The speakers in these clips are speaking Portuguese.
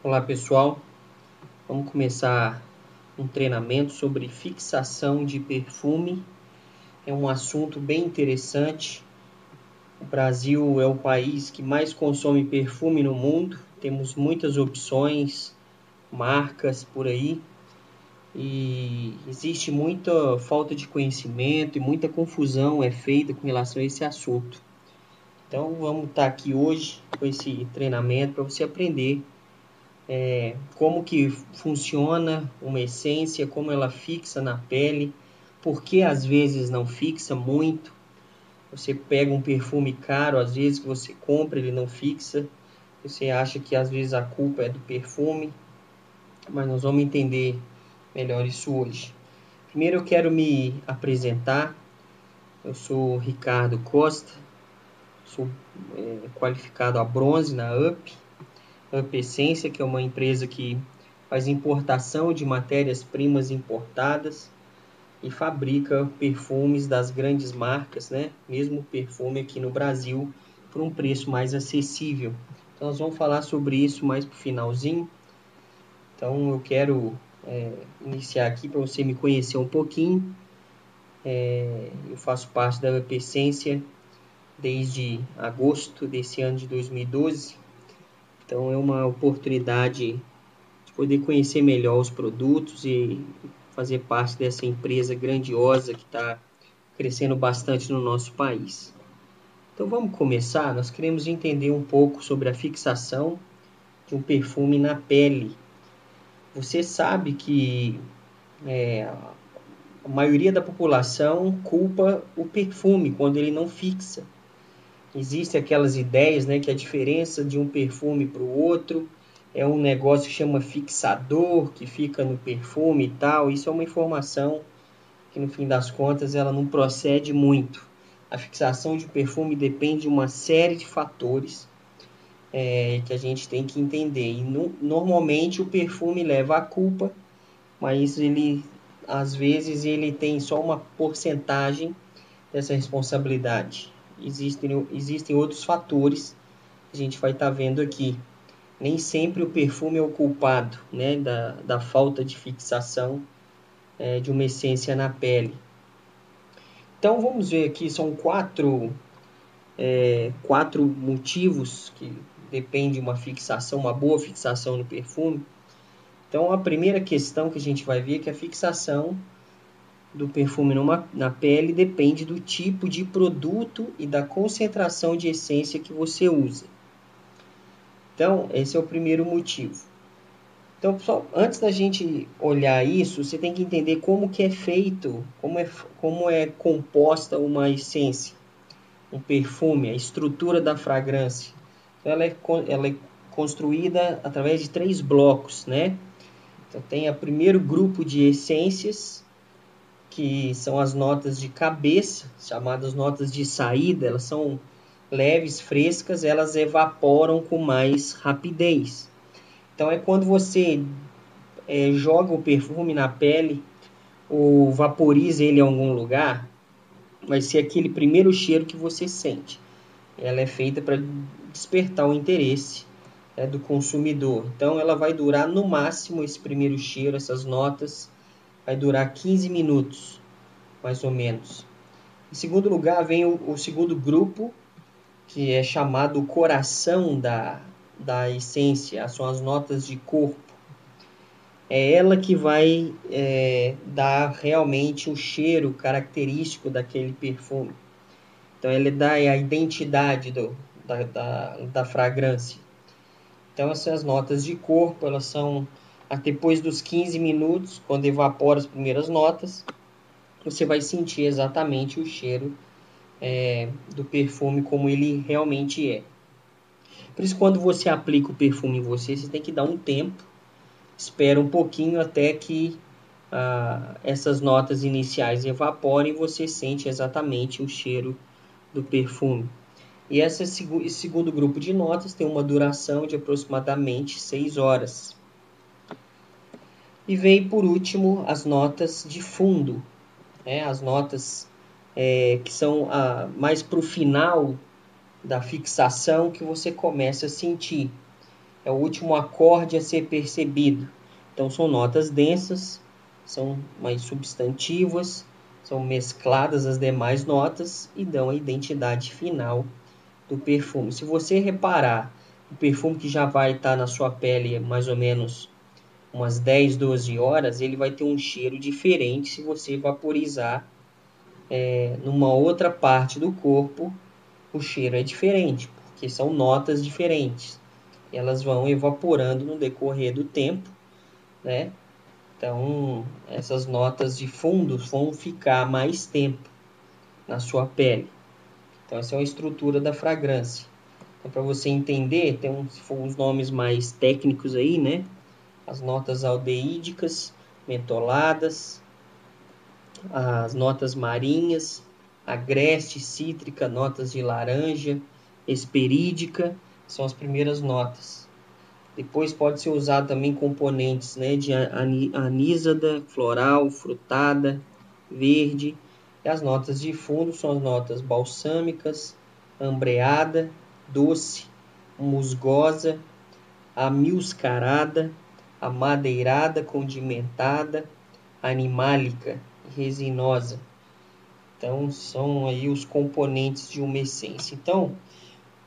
Olá pessoal, vamos começar um treinamento sobre fixação de perfume. É um assunto bem interessante. O Brasil é o país que mais consome perfume no mundo. Temos muitas opções, marcas por aí. E existe muita falta de conhecimento e muita confusão é feita com relação a esse assunto. Então vamos estar aqui hoje com esse treinamento para você aprender como que funciona uma essência, como ela fixa na pele, por que às vezes não fixa muito. Você pega um perfume caro, às vezes que você compra, ele não fixa. Você acha que às vezes a culpa é do perfume, mas nós vamos entender melhor isso hoje. Primeiro eu quero me apresentar. Eu sou Ricardo Costa, sou qualificado a bronze na UP Essência, que é uma empresa que faz importação de matérias-primas importadas e fabrica perfumes das grandes marcas, né? Mesmo perfume aqui no Brasil, por um preço mais acessível. Então, nós vamos falar sobre isso mais para o finalzinho. Então, eu quero iniciar aqui para você me conhecer um pouquinho. Eu faço parte da UP Essência desde agosto desse ano de 2012. Então, é uma oportunidade de poder conhecer melhor os produtos e fazer parte dessa empresa grandiosa que está crescendo bastante no nosso país. Então vamos começar. Nós queremos entender um pouco sobre a fixação de um perfume na pele. Você sabe que a maioria da população culpa o perfume quando ele não fixa. Existem aquelas ideias, né, que a diferença de um perfume para o outro é um negócio que chama fixador, que fica no perfume e tal. Isso é uma informação que, no fim das contas, ela não procede muito. A fixação de perfume depende de uma série de fatores que a gente tem que entender. E normalmente o perfume leva a culpa, mas ele, às vezes, ele tem só uma porcentagem dessa responsabilidade. Existem outros fatores que a gente vai estar vendo aqui. Nem sempre o perfume é o culpado, né, da falta de fixação de uma essência na pele. Então vamos ver aqui, são quatro motivos que depende de uma fixação, uma boa fixação no perfume. Então a primeira questão que a gente vai ver é que a fixação do perfume na pele depende do tipo de produto e da concentração de essência que você usa. Então, esse é o primeiro motivo. Então, pessoal, antes da gente olhar isso, você tem que entender como que é feito, como é composta uma essência, um perfume, a estrutura da fragrância. Então, ela é construída através de 3 blocos, né? Então, tem o primeiro grupo de essências, que são as notas de cabeça, chamadas notas de saída. Elas são leves, frescas, elas evaporam com mais rapidez. Então é quando você joga o perfume na pele ou vaporiza ele em algum lugar, vai ser aquele primeiro cheiro que você sente. Ela é feita para despertar o interesse do consumidor. Então ela vai durar no máximo, esse primeiro cheiro, essas notas, vai durar 15 minutos, mais ou menos. Em segundo lugar vem o segundo grupo, que é chamado o coração da essência, são as notas de corpo. É ela que vai dar realmente o cheiro característico daquele perfume. Então ela dá a identidade da fragrância. Então essas notas de corpo, elas são depois dos 15 minutos, quando evapora as primeiras notas, você vai sentir exatamente o cheiro do perfume como ele realmente é. Por isso, quando você aplica o perfume em você tem que dar um tempo, espera um pouquinho até que essas notas iniciais evaporem e você sente exatamente o cheiro do perfume. E esse segundo grupo de notas tem uma duração de aproximadamente 6 horas. E vem por último as notas de fundo, né? As notas que são mais para o final da fixação, que você começa a sentir. é o último acorde a ser percebido. Então são notas densas, são mais substantivas, são mescladas as demais notas e dão a identidade final do perfume. Se você reparar, o perfume que já vai estar na sua pele mais ou menos umas 10, 12 horas, ele vai ter um cheiro diferente se você vaporizar numa outra parte do corpo. O cheiro é diferente, porque são notas diferentes. Elas vão evaporando no decorrer do tempo, né? Então, essas notas de fundo vão ficar mais tempo na sua pele. Então, essa é uma estrutura da fragrância. Então, para você entender, tem uns nomes mais técnicos aí, né? As notas aldeídicas, mentoladas, as notas marinhas, agreste, cítrica, notas de laranja, hesperídica, são as primeiras notas. Depois pode ser usado também componentes, né, de anísada, floral, frutada, verde. E as notas de fundo são as notas balsâmicas, ambreada, doce, musgosa, amiuscarada, amadeirada, condimentada, animálica, resinosa. Então, são aí os componentes de uma essência. Então,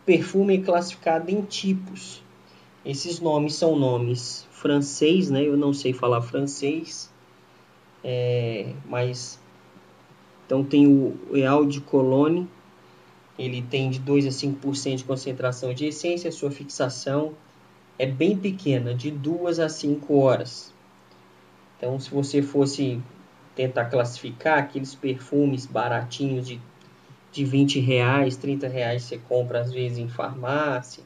perfume é classificado em tipos. Esses nomes são nomes francês, né? Eu não sei falar francês, mas então tem o Eau de Cologne, ele tem de 2 a 5% de concentração de essência, a sua fixação é bem pequena, de 2 a 5 horas. Então, se você fosse tentar classificar aqueles perfumes baratinhos de R$ 20, R$ 30, você compra às vezes em farmácia,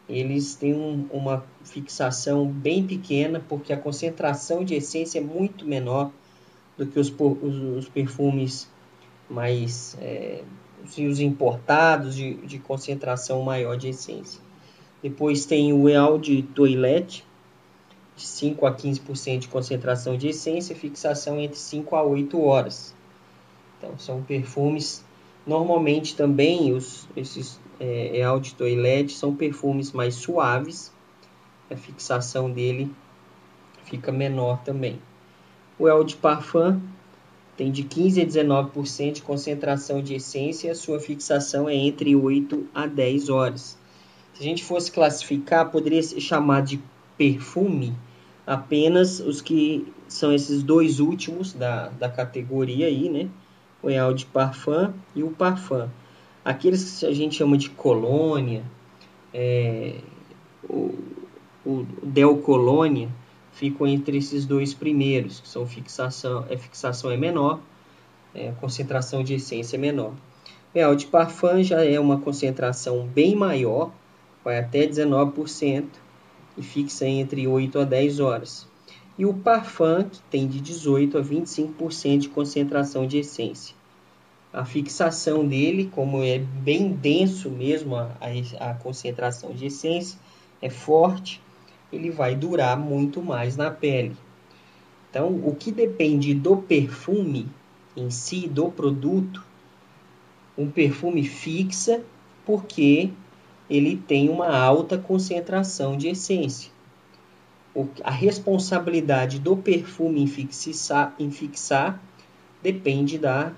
eles têm uma fixação bem pequena, porque a concentração de essência é muito menor do que os perfumes mais os importados de concentração maior de essência. Depois tem o Eau de Toilette, de 5 a 15% de concentração de essência, fixação entre 5 a 8 horas. Então, são perfumes, normalmente também esses Eau de Toilette são perfumes mais suaves, a fixação dele fica menor também. O Eau de Parfum tem de 15 a 19% de concentração de essência e a sua fixação é entre 8 a 10 horas. Se a gente fosse classificar, poderia ser chamado de perfume apenas os que são esses dois últimos da categoria aí, né? O Eau de Parfum e o Parfum. Aqueles que a gente chama de colônia, o Del Colônia, ficam entre esses dois primeiros, que são fixação é menor, a concentração de essência é menor. O Eau de Parfum já é uma concentração bem maior, vai até 19% e fixa entre 8 a 10 horas. E o Parfum, que tem de 18 a 25% de concentração de essência. A fixação dele, como é bem denso mesmo a concentração de essência, é forte, ele vai durar muito mais na pele. Então, o que depende do perfume em si, do produto, um perfume fixa porque ele tem uma alta concentração de essência. A responsabilidade do perfume em fixar depende da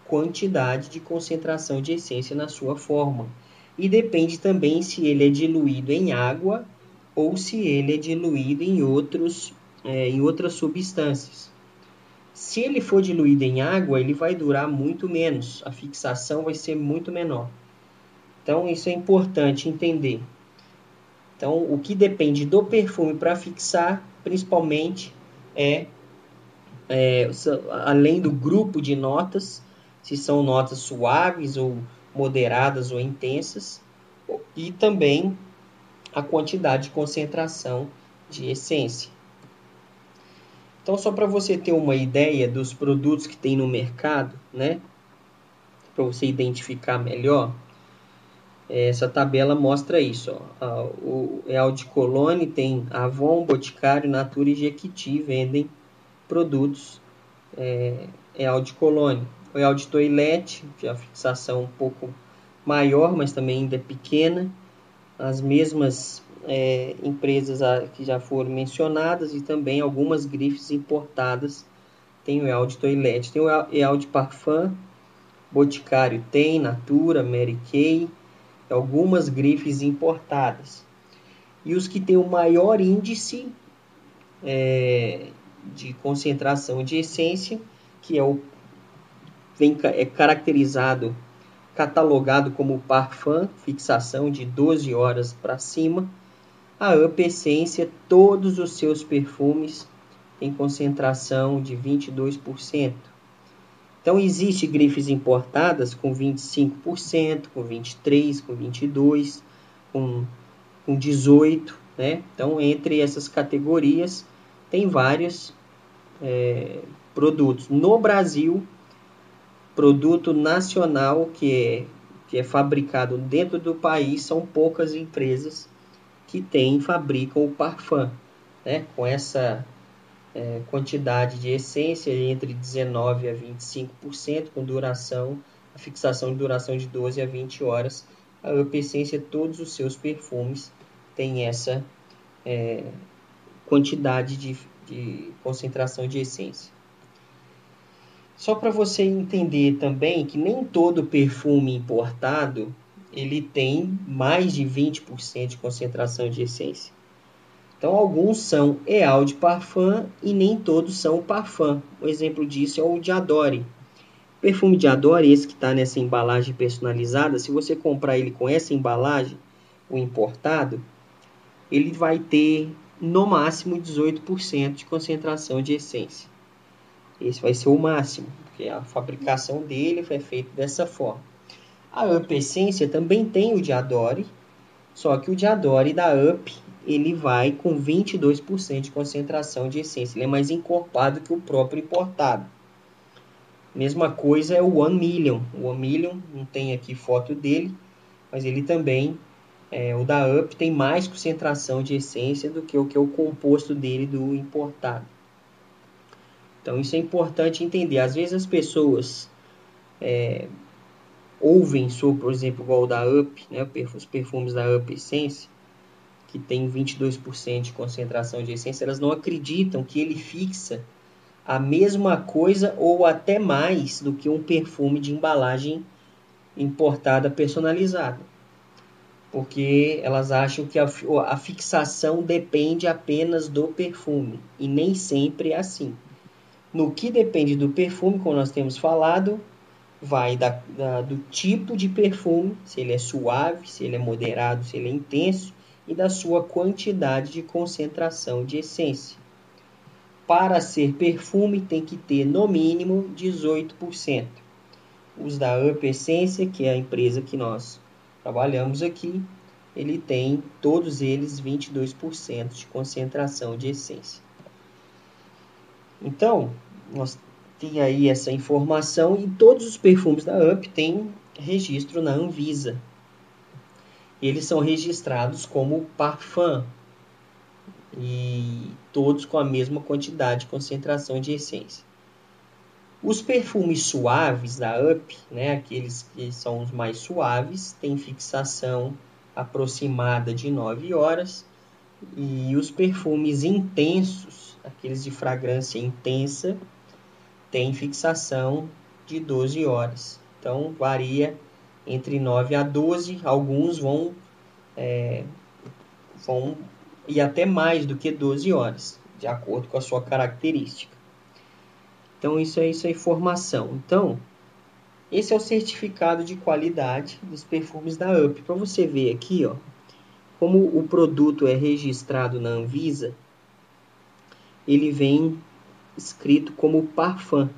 quantidade de concentração de essência na sua fórmula. E depende também se ele é diluído em água ou se ele é diluído em outras substâncias. Se ele for diluído em água, ele vai durar muito menos, a fixação vai ser muito menor. Então, isso é importante entender. Então, o que depende do perfume para fixar, principalmente, além do grupo de notas, se são notas suaves ou moderadas ou intensas, e também a quantidade de concentração de essência. Então, só para você ter uma ideia dos produtos que tem no mercado, né? Para você identificar melhor, essa tabela mostra isso. Ó. O Eau de Cologne tem Avon, Boticário, Natura e Jequiti vendem produtos Eau de Cologne. O Eau de Toilette, que é a fixação um pouco maior, mas também ainda é pequena. As mesmas empresas que já foram mencionadas e também algumas grifes importadas. Tem o Eau de Toilette, tem o Eau de Parfum, Boticário tem, Natura, Mary Kay, algumas grifes importadas. E os que têm o maior índice de concentração de essência, que é caracterizado, catalogado como parfum, fixação de 12 horas para cima. A Up Essência, todos os seus perfumes têm concentração de 22%. Então, existem grifes importadas com 25%, com 23%, com 22%, com 18%. Né? Então, entre essas categorias, tem vários produtos. No Brasil, produto nacional que é fabricado dentro do país, são poucas empresas que fabricam o parfum, né? Com essa quantidade de essência entre 19% a 25%, com a fixação de duração de 12 a 20 horas. A Up Essência, todos os seus perfumes têm essa quantidade de concentração de essência. Só para você entender também que nem todo perfume importado ele tem mais de 20% de concentração de essência. Então, alguns são Eau de Parfum e nem todos são parfum. Um exemplo disso é o Diadore. O perfume Diadore, esse que está nessa embalagem personalizada, se você comprar ele com essa embalagem, o importado, ele vai ter no máximo 18% de concentração de essência. Esse vai ser o máximo, porque a fabricação dele foi feita dessa forma. A Up Essência também tem o Diadore, só que o Diadore da Up, ele vai com 22% de concentração de essência. Ele é mais encorpado que o próprio importado. Mesma coisa é o One Million. O One Million, não tem aqui foto dele, mas ele também, o da Up, tem mais concentração de essência do que o composto dele do importado. Então, isso é importante entender. Às vezes as pessoas ouvem sobre, por exemplo, igual o da Up, né, os perfumes da Up Essência, que tem 22% de concentração de essência, elas não acreditam que ele fixa a mesma coisa ou até mais do que um perfume de embalagem importada personalizada. Porque elas acham que a fixação depende apenas do perfume, e nem sempre é assim. No que depende do perfume, como nós temos falado, vai do tipo de perfume, se ele é suave, se ele é moderado, se ele é intenso, e da sua quantidade de concentração de essência. Para ser perfume, tem que ter no mínimo 18%. Os da Up Essência, que é a empresa que nós trabalhamos aqui, ele tem todos eles 22% de concentração de essência. Então, nós temos aí essa informação, e todos os perfumes da Up têm registro na Anvisa. Eles são registrados como parfum, e todos com a mesma quantidade de concentração de essência. Os perfumes suaves da Up, né, aqueles que são os mais suaves, têm fixação aproximada de 9 horas, e os perfumes intensos, aqueles de fragrância intensa, têm fixação de 12 horas. Então, varia entre 9 a 12, alguns vão ir até mais do que 12 horas, de acordo com a sua característica. Então, isso é a informação. Então, esse é o certificado de qualidade dos perfumes da Up. Para você ver aqui, ó, como o produto é registrado na Anvisa, ele vem escrito como parfum.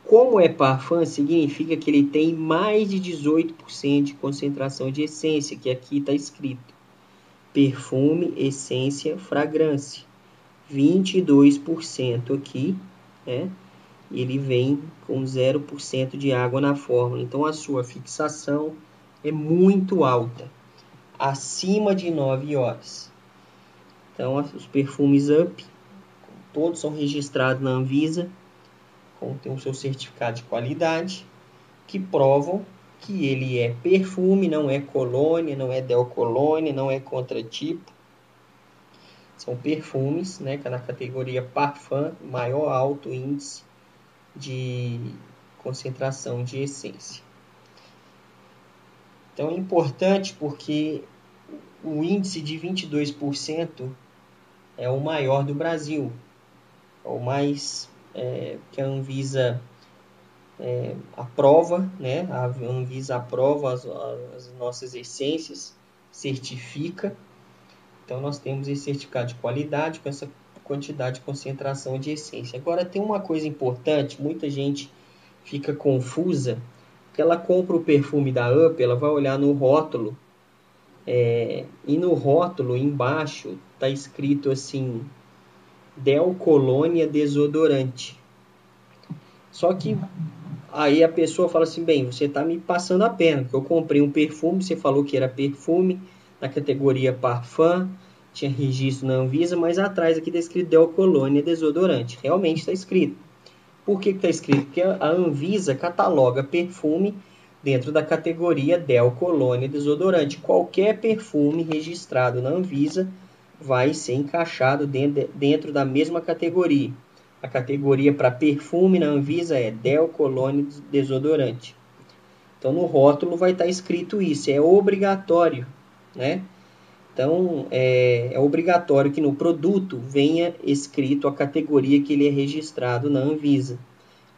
Como é parfum, significa que ele tem mais de 18% de concentração de essência, que aqui está escrito. Perfume, essência, fragrância. 22% aqui, né? Ele vem com 0% de água na fórmula. Então, a sua fixação é muito alta, acima de 9 horas. Então, os perfumes Up, todos são registrados na Anvisa, tem o seu certificado de qualidade, que provam que ele é perfume, não é colônia, não é delcolônia, não é contratipo. São perfumes, né, que é na categoria parfum, maior alto índice de concentração de essência. Então é importante porque o índice de 22% é o maior do Brasil, é o mais que a Anvisa aprova, né? A Anvisa aprova as nossas essências, certifica. Então nós temos esse certificado de qualidade com essa quantidade de concentração de essência. Agora tem uma coisa importante, muita gente fica confusa, porque ela compra o perfume da UP, ela vai olhar no rótulo, e no rótulo embaixo está escrito assim, Delcolônia desodorante. Só que aí a pessoa fala assim, bem, você está me passando a perna, porque eu comprei um perfume, você falou que era perfume, na categoria parfum, tinha registro na Anvisa, mas atrás aqui está escrito Delcolônia desodorante. Realmente está escrito. Por que está escrito? Porque a Anvisa cataloga perfume dentro da categoria Delcolônia desodorante. Qualquer perfume registrado na Anvisa vai ser encaixado dentro da mesma categoria. A categoria para perfume na Anvisa é Delcolônia desodorante. Então no rótulo vai estar escrito isso, é obrigatório, né? Então é obrigatório que no produto venha escrito a categoria que ele é registrado na Anvisa,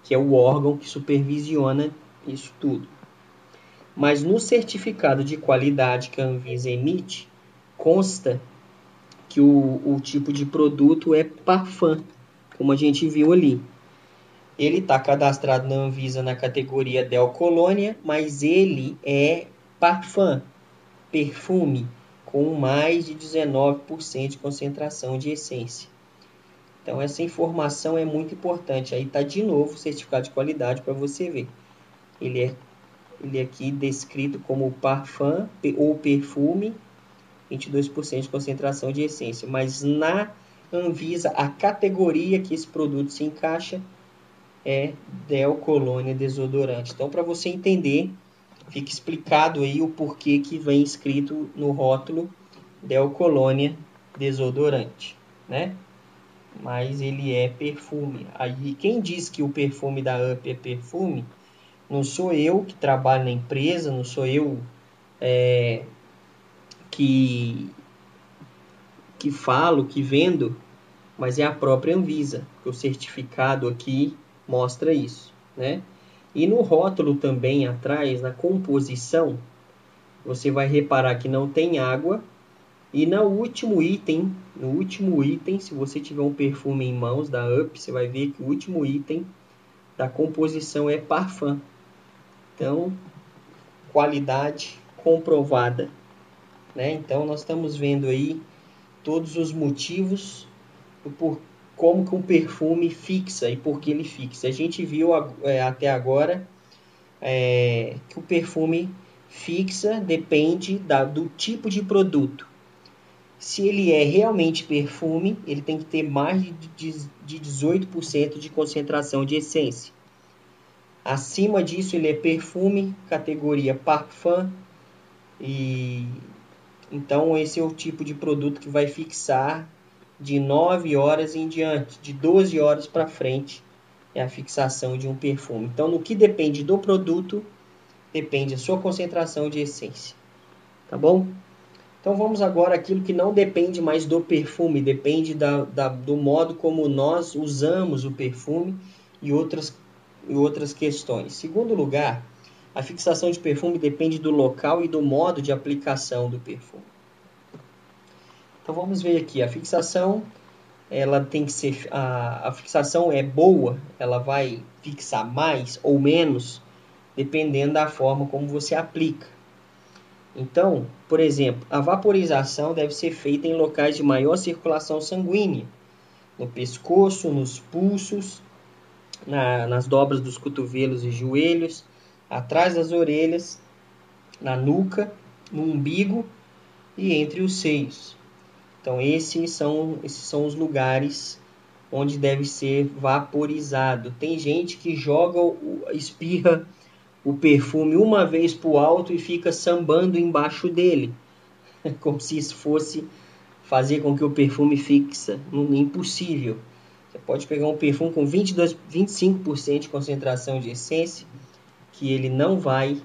que é o órgão que supervisiona isso tudo. Mas no certificado de qualidade que a Anvisa emite, consta que o tipo de produto é parfum, como a gente viu ali. Ele está cadastrado na Anvisa na categoria Delcolônia, mas ele é parfum, perfume, com mais de 19% de concentração de essência. Então essa informação é muito importante. Aí está de novo o certificado de qualidade para você ver. Ele é aqui descrito como parfum ou perfume, 22% de concentração de essência. Mas na Anvisa, a categoria que esse produto se encaixa é Delcolônia desodorante. Então, para você entender, fica explicado aí o porquê que vem escrito no rótulo Delcolônia desodorante, né? Mas ele é perfume. Aí, quem diz que o perfume da UP é perfume, não sou eu que trabalho na empresa, não sou eu que falo, que vendo, mas é a própria Anvisa, que o certificado aqui mostra isso, né? E no rótulo também atrás, na composição, você vai reparar que não tem água. E no último item, se você tiver um perfume em mãos da UP, você vai ver que o último item da composição é parfum. Então, qualidade comprovada, né? Então, nós estamos vendo aí todos os motivos por como que um perfume fixa e por que ele fixa. A gente viu até agora que o perfume fixa depende do tipo de produto. Se ele é realmente perfume, ele tem que ter mais de 18% de concentração de essência. Acima disso, ele é perfume, categoria parfum, e então esse é o tipo de produto que vai fixar de 9 horas em diante, de 12 horas para frente, é a fixação de um perfume. Então, no que depende do produto, depende a sua concentração de essência. Tá bom? Então, vamos agora àquilo que não depende mais do perfume, depende do modo como nós usamos o perfume e outras questões. Segundo lugar, a fixação de perfume depende do local e do modo de aplicação do perfume. Então vamos ver aqui, a fixação, ela tem que ser, a fixação é boa, ela vai fixar mais ou menos, dependendo da forma como você aplica. Então, por exemplo, a vaporização deve ser feita em locais de maior circulação sanguínea, no pescoço, nos pulsos, nas dobras dos cotovelos e joelhos, atrás das orelhas, na nuca, no umbigo e entre os seios. Então, esses são os lugares onde deve ser vaporizado. Tem gente que espirra o perfume uma vez para o alto e fica sambando embaixo dele, como se isso fosse fazer com que o perfume fixa. Impossível. Você pode pegar um perfume com 25% de concentração de essência, que ele não vai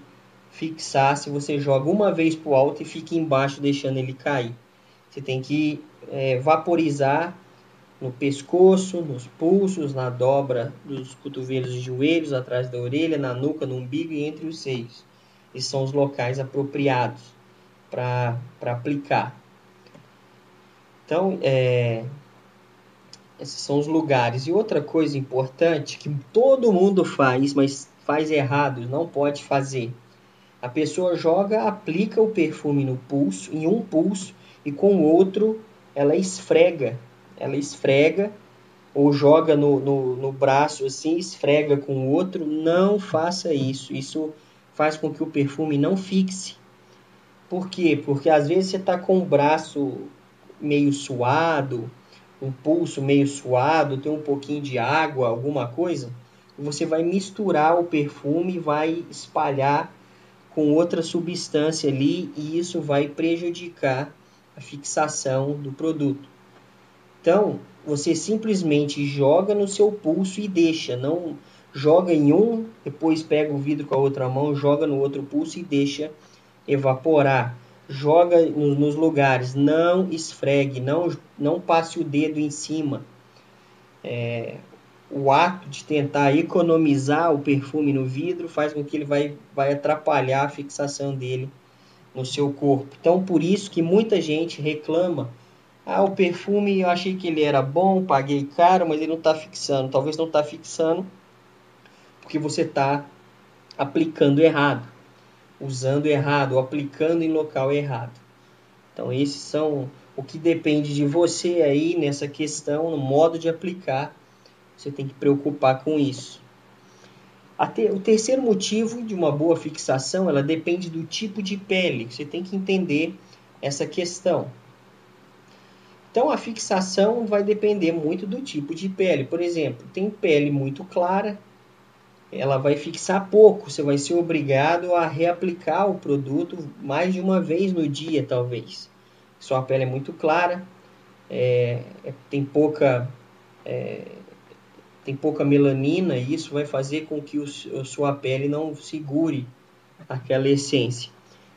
fixar se você joga uma vez para o alto e fica embaixo deixando ele cair. Você tem que vaporizar no pescoço, nos pulsos, na dobra dos cotovelos e joelhos, atrás da orelha, na nuca, no umbigo e entre os seios. Esses são os locais apropriados para aplicar. Então, esses são os lugares. E outra coisa importante que todo mundo faz, mas faz errado, não pode fazer. A pessoa aplica o perfume no pulso, em um pulso, e com o outro ela esfrega. Ela esfrega ou joga no braço assim, esfrega com o outro. Não faça isso. Isso faz com que o perfume não fixe. Por quê? Porque às vezes você está com o braço meio suado, um pulso meio suado, tem um pouquinho de água, alguma coisa, e você vai misturar o perfume e vai espalhar com outra substância ali, e isso vai prejudicar a fixação do produto. Então, você simplesmente joga no seu pulso e deixa, não joga em um, depois pega o vidro com a outra mão, joga no outro pulso e deixa evaporar. Joga nos lugares, não esfregue, não passe o dedo em cima. O ato de tentar economizar o perfume no vidro faz com que ele vai atrapalhar a fixação dele no seu corpo. Então, por isso que muita gente reclama: o perfume eu achei que ele era bom, paguei caro, mas ele não está fixando. Talvez não está fixando porque você está aplicando errado, usando errado, ou aplicando em local errado. Então, esses são o que depende de você aí nessa questão, no modo de aplicar. Você tem que preocupar com isso. O terceiro motivo de uma boa fixação, ela depende do tipo de pele. Você tem que entender essa questão. Então, a fixação vai depender muito do tipo de pele. Por exemplo, tem pele muito clara, ela vai fixar pouco. Você vai ser obrigado a reaplicar o produto mais de uma vez no dia, talvez. Sua pele é muito clara, tem pouca melanina, e isso vai fazer com que a sua pele não segure aquela essência.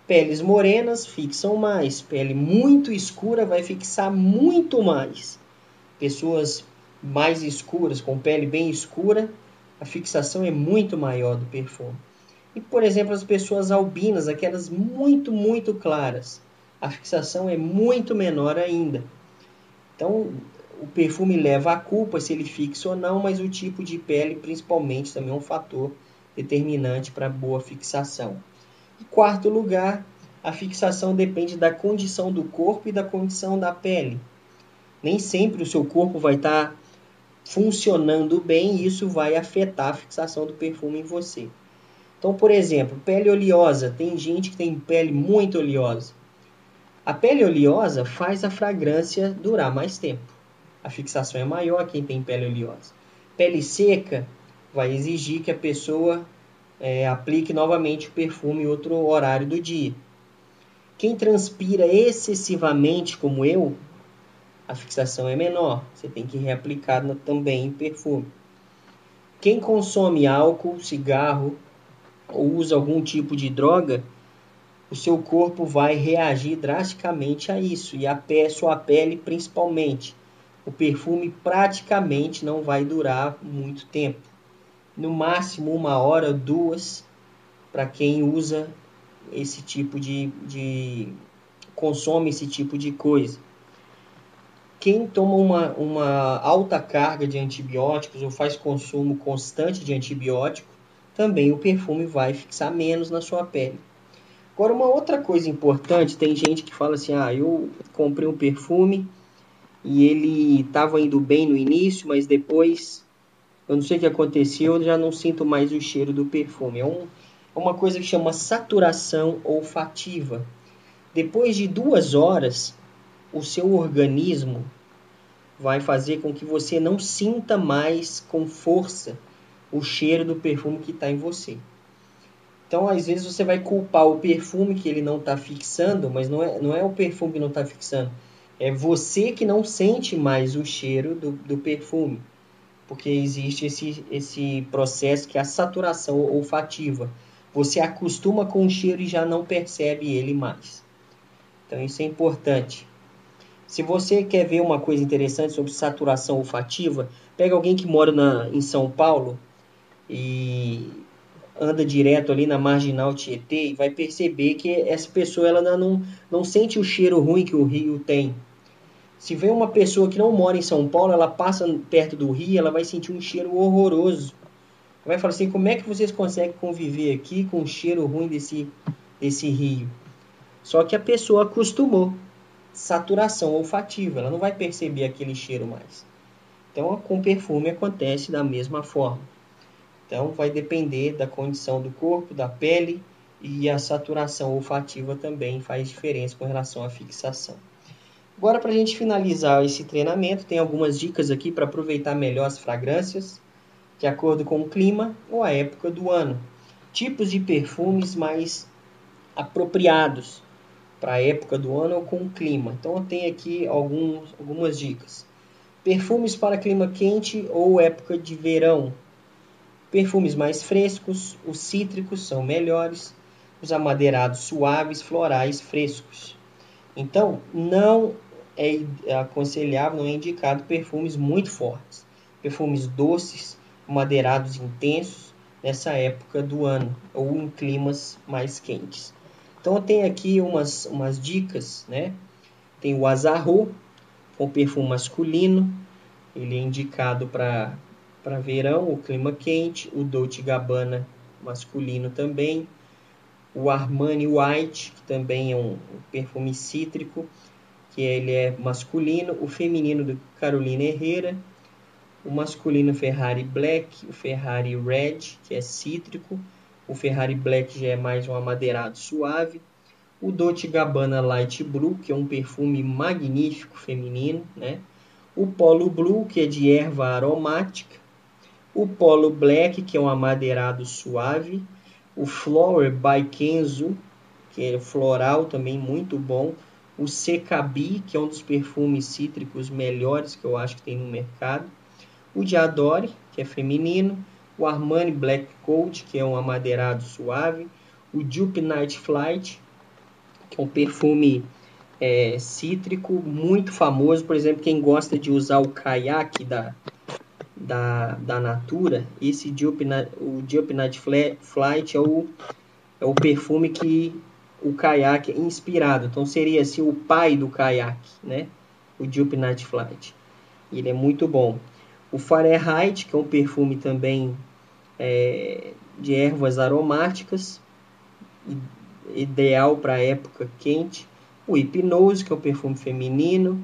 Peles morenas fixam mais, pele muito escura vai fixar muito mais. Pessoas mais escuras, com pele bem escura, a fixação é muito maior do perfume. E, por exemplo, as pessoas albinas, aquelas muito, muito claras, a fixação é muito menor ainda. Então, o perfume leva a culpa se ele fixa ou não, mas o tipo de pele, principalmente, também é um fator determinante para boa fixação. Em quarto lugar, a fixação depende da condição do corpo e da condição da pele. Nem sempre o seu corpo vai estar funcionando bem e isso vai afetar a fixação do perfume em você. Então, por exemplo, pele oleosa. Tem gente que tem pele muito oleosa. A pele oleosa faz a fragrância durar mais tempo. A fixação é maior quem tem pele oleosa. Pele seca vai exigir que a pessoa aplique novamente o perfume em outro horário do dia. Quem transpira excessivamente, como eu, a fixação é menor. Você tem que reaplicar também o perfume. Quem consome álcool, cigarro ou usa algum tipo de droga, o seu corpo vai reagir drasticamente a isso. E sua pele principalmente. O perfume praticamente não vai durar muito tempo. No máximo 1 hora, 2, para quem usa esse tipo consome esse tipo de coisa. Quem toma uma alta carga de antibióticos ou faz consumo constante de antibiótico, também o perfume vai fixar menos na sua pele. Agora, uma outra coisa importante, tem gente que fala assim: eu comprei um perfume e ele estava indo bem no início, mas depois, eu não sei o que aconteceu, eu já não sinto mais o cheiro do perfume. É uma coisa que chama saturação olfativa. Depois de 2 horas, o seu organismo vai fazer com que você não sinta mais com força o cheiro do perfume que está em você. Então, às vezes, você vai culpar o perfume que ele não está fixando, mas não é o perfume que não está fixando. É você que não sente mais o cheiro do perfume. Porque existe esse processo que é a saturação olfativa. Você acostuma com o cheiro e já não percebe ele mais. Então, isso é importante. Se você quer ver uma coisa interessante sobre saturação olfativa, pega alguém que mora em São Paulo e anda direto ali na Marginal Tietê e vai perceber que essa pessoa ela não sente o cheiro ruim que o rio tem. Se vê uma pessoa que não mora em São Paulo, ela passa perto do rio, ela vai sentir um cheiro horroroso. Vai falar assim, como é que vocês conseguem conviver aqui com o cheiro ruim desse rio? Só que a pessoa acostumou. Saturação olfativa, ela não vai perceber aquele cheiro mais. Então, com perfume acontece da mesma forma. Então, vai depender da condição do corpo, da pele, e a saturação olfativa também faz diferença com relação à fixação. Agora, para a gente finalizar esse treinamento, tem algumas dicas aqui para aproveitar melhor as fragrâncias, de acordo com o clima ou a época do ano. Tipos de perfumes mais apropriados para a época do ano ou com o clima. Então, eu tenho aqui algumas dicas. Perfumes para clima quente ou época de verão. Perfumes mais frescos, os cítricos são melhores, os amadeirados suaves, florais frescos. Então, não é aconselhável, não é indicado perfumes muito fortes. Perfumes doces, madeirados intensos, nessa época do ano, ou em climas mais quentes. Então, eu tenho aqui umas dicas, né? Tem o Azarro, com perfume masculino, ele é indicado para verão, o clima quente. O Dolce & Gabbana masculino também. O Armani White, que também é um perfume cítrico, que ele é masculino. O feminino do Carolina Herrera. O masculino Ferrari Black, o Ferrari Red, que é cítrico. O Ferrari Black já é mais um amadeirado suave. O Dolce & Gabbana Light Blue, que é um perfume magnífico feminino, né? O Polo Blue, que é de erva aromática. O Polo Black, que é um amadeirado suave. O Flower by Kenzo, que é floral também muito bom. O Secabi, que é um dos perfumes cítricos melhores que eu acho que tem no mercado. O Diadore, que é feminino. O Armani Black Coat, que é um amadeirado suave. O Jupe Night Flight, que é um perfume cítrico muito famoso. Por exemplo, quem gosta de usar o caiaque da Natura, o Jupe Night Flight é o perfume que o caiaque é inspirado. Então seria assim o pai do caiaque, né? O Jupe Night Flight. Ele é muito bom. O Fahrenheit, que é um perfume também de ervas aromáticas, ideal para a época quente. O Hypnose, que é um perfume feminino.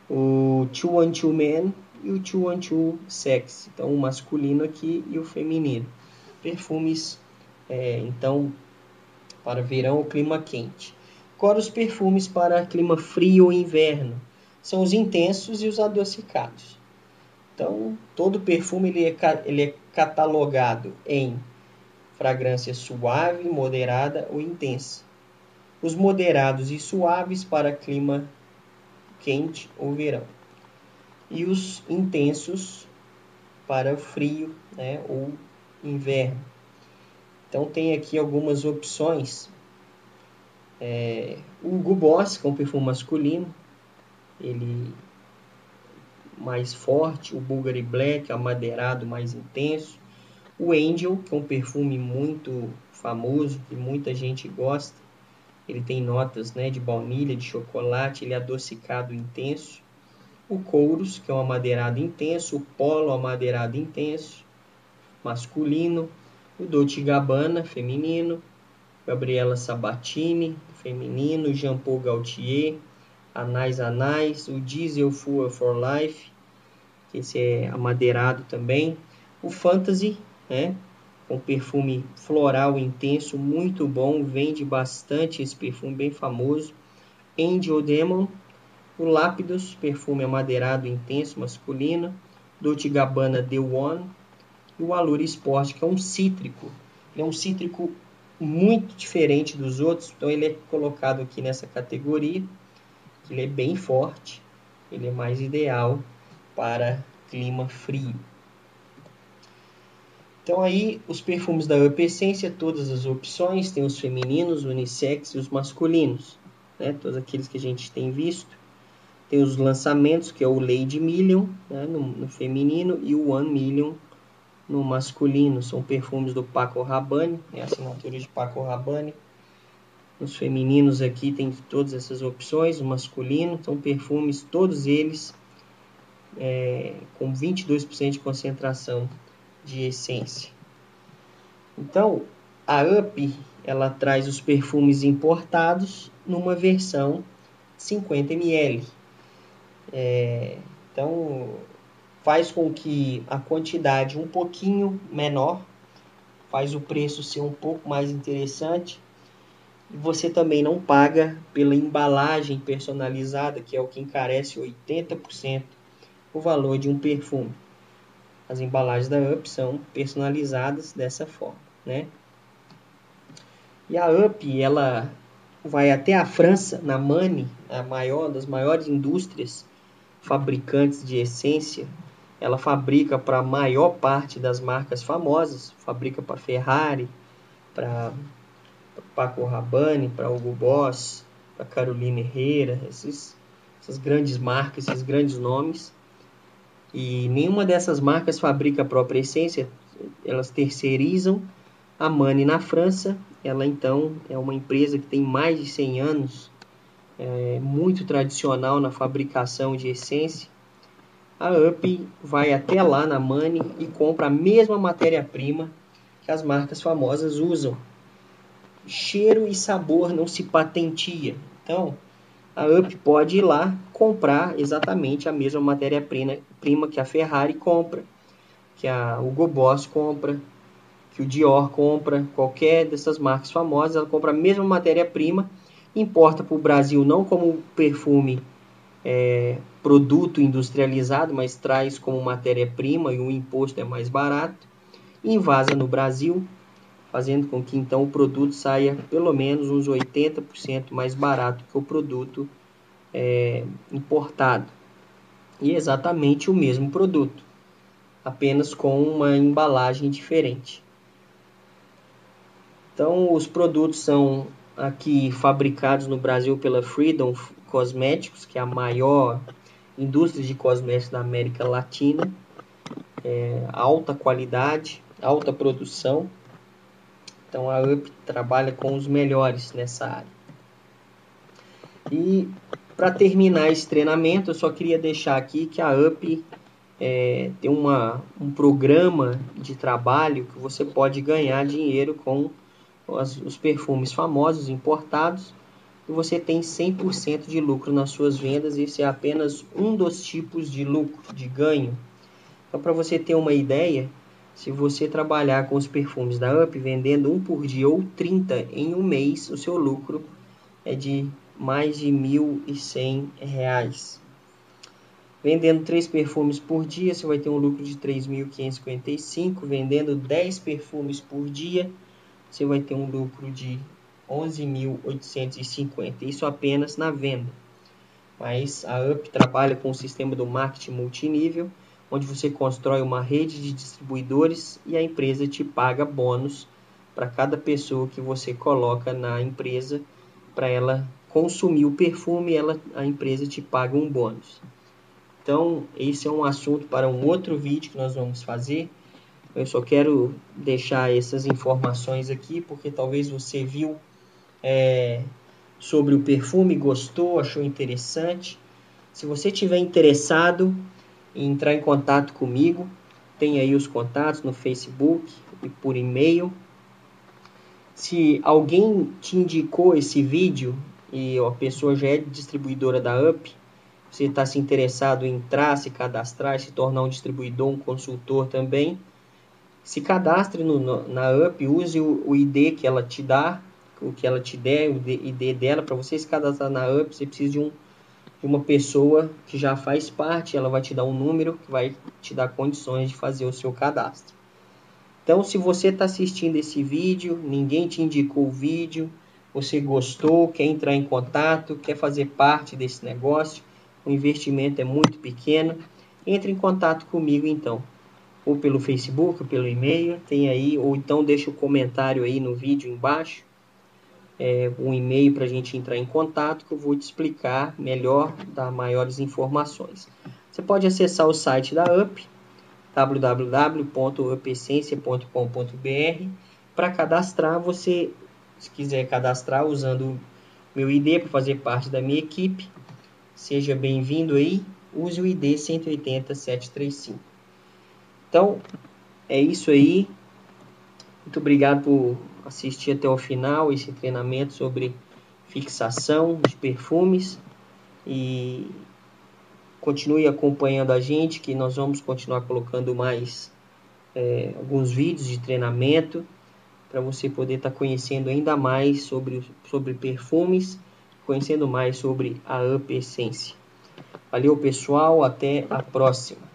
O 212 Man e o 212 Sex. Então, o masculino aqui e o feminino. Perfumes, então, para verão ou clima quente. Agora, os perfumes para clima frio ou inverno. São os intensos e os adocicados. Então, todo perfume ele é catalogado em fragrância suave, moderada ou intensa. Os moderados e suaves para clima quente ou verão. E os intensos para frio, né, ou inverno. Então tem aqui algumas opções. O Hugo Boss, que é um perfume masculino, ele mais forte. O Bulgari Black, amadeirado, mais intenso. O Angel, que é um perfume muito famoso, que muita gente gosta. Ele tem notas, né, de baunilha, de chocolate, ele é adocicado intenso. O Kouros, que é um amadeirado intenso. O Polo, amadeirado intenso, masculino. O Dolce & Gabbana, feminino. Gabriela Sabatini, feminino. Jean Paul Gaultier, Anais. O Diesel Fuel for Life, que esse é amadeirado também. O Fantasy, né, com perfume floral intenso, muito bom, vende bastante esse perfume, bem famoso. Angel Demon. O Lápidos, perfume amadeirado intenso, masculino. Dolce & Gabbana The One. E o Allure Sport, que é um cítrico. Ele é um cítrico muito diferente dos outros, então ele é colocado aqui nessa categoria. Ele é bem forte, ele é mais ideal para clima frio. Então aí os perfumes da Up Essência, todas as opções, tem os femininos, unissex e os masculinos, né? Todos aqueles que a gente tem visto. Tem os lançamentos, que é o Lady Million, né? no feminino, e o One Million no masculino. São perfumes do Paco Rabanne, é a assinatura de Paco Rabanne. Os femininos aqui tem todas essas opções, o masculino, são perfumes, todos eles com 22% de concentração de essência. Então, a Up, ela traz os perfumes importados numa versão 50 ml. Então, faz com que a quantidade um pouquinho menor, faz o preço ser um pouco mais interessante. E você também não paga pela embalagem personalizada, que é o que encarece 80% o valor de um perfume. As embalagens da Up são personalizadas dessa forma, né? E a Up, ela vai até a França, na Mani, a maior das maiores indústrias fabricantes de essência. Ela fabrica para a maior parte das marcas famosas, fabrica para Ferrari, para Paco Rabanne, para Hugo Boss, para Carolina Herrera, essas grandes marcas, esses grandes nomes. E nenhuma dessas marcas fabrica a própria essência, elas terceirizam. A Mani na França, ela então é uma empresa que tem mais de 100 anos, muito tradicional na fabricação de essência. A Up vai até lá na Mani e compra a mesma matéria-prima que as marcas famosas usam. Cheiro e sabor não se patentia. Então, a Up pode ir lá comprar exatamente a mesma matéria-prima que a Ferrari compra, que a Hugo Boss compra, que o Dior compra, qualquer dessas marcas famosas, ela compra a mesma matéria-prima, importa para o Brasil não como perfume produto industrializado, mas traz como matéria-prima e o imposto é mais barato, invasa no Brasil, fazendo com que então o produto saia pelo menos uns 80% mais barato que o produto importado. E exatamente o mesmo produto, apenas com uma embalagem diferente. Então, os produtos são aqui fabricados no Brasil pela Freedom Cosméticos, que é a maior indústria de cosméticos da América Latina. Alta qualidade, alta produção. Então, a Up trabalha com os melhores nessa área. E, para terminar esse treinamento, eu só queria deixar aqui que a Up tem um programa de trabalho que você pode ganhar dinheiro com os perfumes famosos importados e você tem 100% de lucro nas suas vendas. Esse é apenas um dos tipos de lucro, de ganho. Então, para você ter uma ideia, se você trabalhar com os perfumes da Up, vendendo um por dia ou 30 em um mês, o seu lucro é de mais de R$1.100. Vendendo 3 perfumes por dia, você vai ter um lucro de 3.555. Vendendo 10 perfumes por dia, você vai ter um lucro de 11.850. Isso apenas na venda. Mas a Up trabalha com o sistema do marketing multinível, onde você constrói uma rede de distribuidores e a empresa te paga bônus para cada pessoa que você coloca na empresa para ela consumir o perfume, a empresa te paga um bônus. Então, esse é um assunto para um outro vídeo que nós vamos fazer. Eu só quero deixar essas informações aqui, porque talvez você viu sobre o perfume, gostou, achou interessante. Se você estiver interessado em entrar em contato comigo, tem aí os contatos no Facebook e por e-mail. Se alguém te indicou esse vídeo e a pessoa já é distribuidora da Up, você está se interessado em entrar, se cadastrar, se tornar um distribuidor, um consultor também, se cadastre na Up, use o ID que ela te dá, o que ela te der, o ID dela. Para você se cadastrar na Up, você precisa de uma pessoa que já faz parte, ela vai te dar um número que vai te dar condições de fazer o seu cadastro. Então, se você está assistindo esse vídeo, ninguém te indicou o vídeo, você gostou, quer entrar em contato, quer fazer parte desse negócio, o investimento é muito pequeno, entre em contato comigo então, ou pelo Facebook, ou pelo e-mail, tem aí, ou então deixa o comentário aí no vídeo embaixo, um e-mail para a gente entrar em contato, que eu vou te explicar melhor, dar maiores informações. Você pode acessar o site da UP, www.upessencia.com.br. Para cadastrar, você, se quiser cadastrar usando meu ID para fazer parte da minha equipe, seja bem-vindo aí, use o ID 180735. Então, é isso aí. Muito obrigado por assistir até o final esse treinamento sobre fixação de perfumes e continue acompanhando a gente, que nós vamos continuar colocando mais alguns vídeos de treinamento para você poder estar conhecendo ainda mais sobre perfumes, conhecendo mais sobre a UP Essência. Valeu, pessoal, até a próxima.